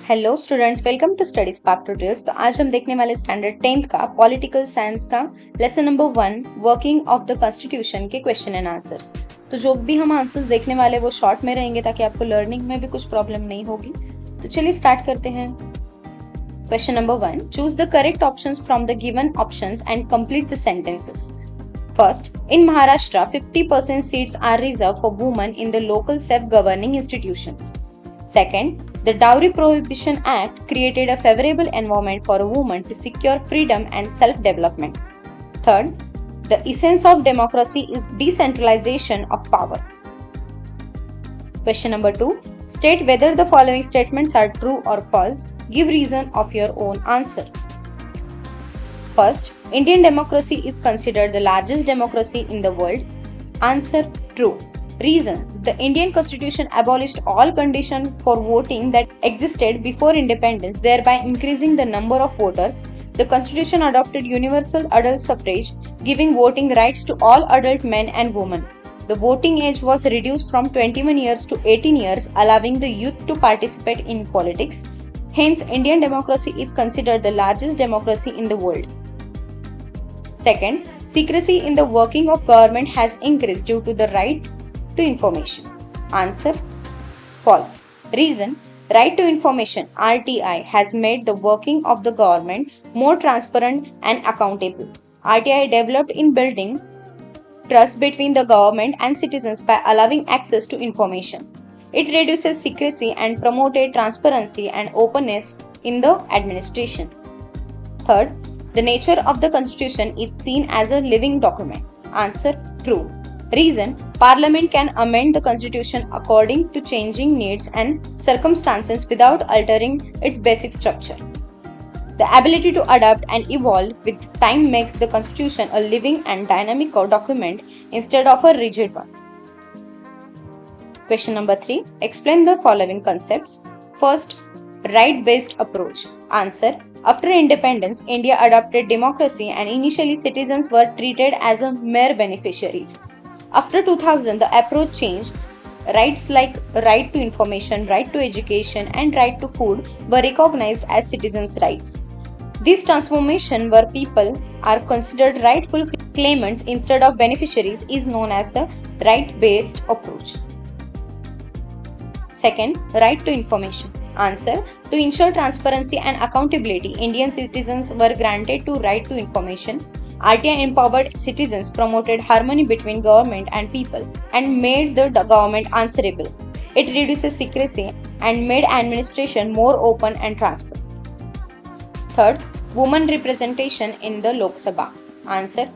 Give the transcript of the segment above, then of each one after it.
Hello students, welcome to Study Spark tutorials. तो आज हम देखने वाले स्टैंडर्ड 10th का पॉलिटिकल साइंस का lesson number 1 working of the constitution के क्वेश्चन एंड आंसर्स। तो जो भी हम आंसर्स देखने वाले वो शॉर्ट में रहेंगे ताकि आपको लर्निंग में भी कुछ प्रॉब्लम नहीं होगी। तो चलिए स्टार्ट करते हैं। Question number 1, choose the correct options from the given options and complete the sentences. First, in Maharashtra, 50% seats are reserved for women in the local self-governing institutions. Second, the Dowry Prohibition Act created a favorable environment for a woman to secure freedom and self-development. Third, the essence of democracy is decentralization of power. Question number 2, state whether the following statements are true or false. Give reason of your own answer. First, Indian democracy is considered the largest democracy in the world. Answer: true. Reason: the Indian constitution abolished all conditions for voting that existed before independence, thereby increasing the number of voters. The constitution adopted universal adult suffrage, giving voting rights to all adult men and women. The voting age was reduced from 21 years to 18 years, allowing the youth to participate in politics. Hence, Indian democracy is considered the largest democracy in the world. Second, secrecy in the working of government has increased due to the right to information. Answer: false. Reason: right to information (RTI) has made the working of the government more transparent and accountable. RTI developed in building trust between the government and citizens by allowing access to information. It reduces secrecy and promoted transparency and openness in the administration. Third, the nature of the constitution is seen as a living document. Answer: true. Reason: Parliament can amend the constitution according to changing needs and circumstances without altering its basic structure. The ability to adapt and evolve with time makes the constitution a living and dynamic document instead of a rigid one. Question number 3, explain the following concepts. First, right-based approach. Answer: after independence, India adopted democracy and initially citizens were treated as a mere beneficiaries. After 2000, the approach changed. Rights like right to information, right to education, and right to food were recognized as citizens' rights. This transformation, where people are considered rightful claimants instead of beneficiaries, is known as the right-based approach. Second, right to information. Answer: to ensure transparency and accountability, Indian citizens were granted to right to information. RTI empowered citizens, promoted harmony between government and people, and made the government answerable. It reduces secrecy and made administration more open and transparent. Third, women representation in the Lok Sabha. Answer: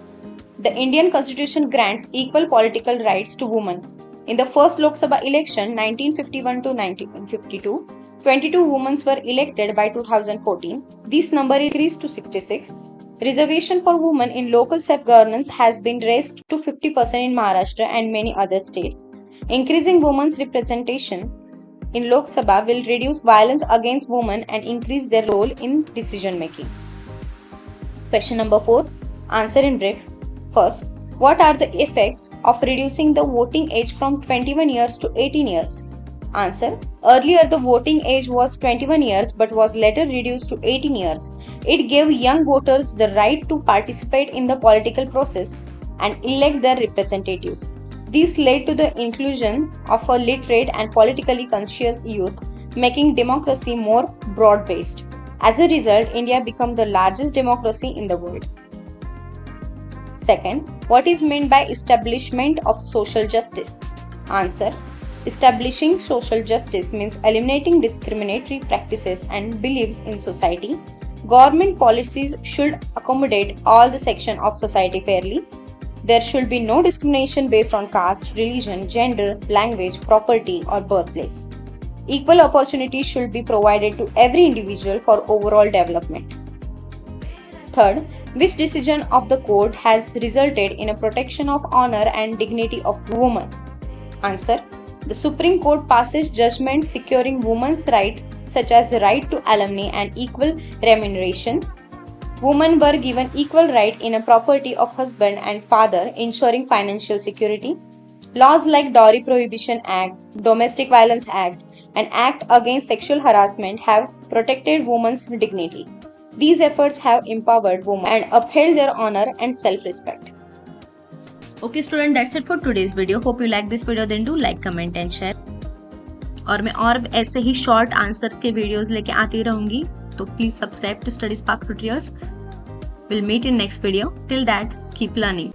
the Indian constitution grants equal political rights to women. In the first Lok Sabha election 1951 to 1952, 22 women were elected by 2014. This number increased to 66. Reservation for women in local self-governance has been raised to 50% in Maharashtra and many other states. Increasing women's representation in Lok Sabha will reduce violence against women and increase their role in decision making. Question number 4, answer in brief. First, what are the effects of reducing the voting age from 21 years to 18 years? Answer: earlier the voting age was 21 years but was later reduced to 18 years. It gave young voters the right to participate in the political process and elect their representatives. This led to the inclusion of a literate and politically conscious youth, making democracy more broad-based. As a result, India became the largest democracy in the world. Second, what is meant by establishment of social justice? Answer: establishing social justice means eliminating discriminatory practices and beliefs in society. Government policies should accommodate all the sections of society fairly. There should be no discrimination based on caste, religion, gender, language, property, or birthplace. Equal opportunity should be provided to every individual for overall development. Third, which decision of the court has resulted in a protection of honor and dignity of women? Answer: the Supreme Court passes judgments securing women's rights such as the right to alimony and equal remuneration. Women were given equal right in a property of husband and father, ensuring financial security. Laws like Dowry Prohibition Act, Domestic Violence Act, and Act Against Sexual Harassment have protected women's dignity. These efforts have empowered women and upheld their honor and self-respect. Okay student, that's it for today's video. Hope you like this video. Then do like, comment and share. और मैं और ऐसे ही short answers के videos लेके आती रहूंगी, तो please subscribe to Study Spark tutorials. We'll meet in next video. Till that, keep learning.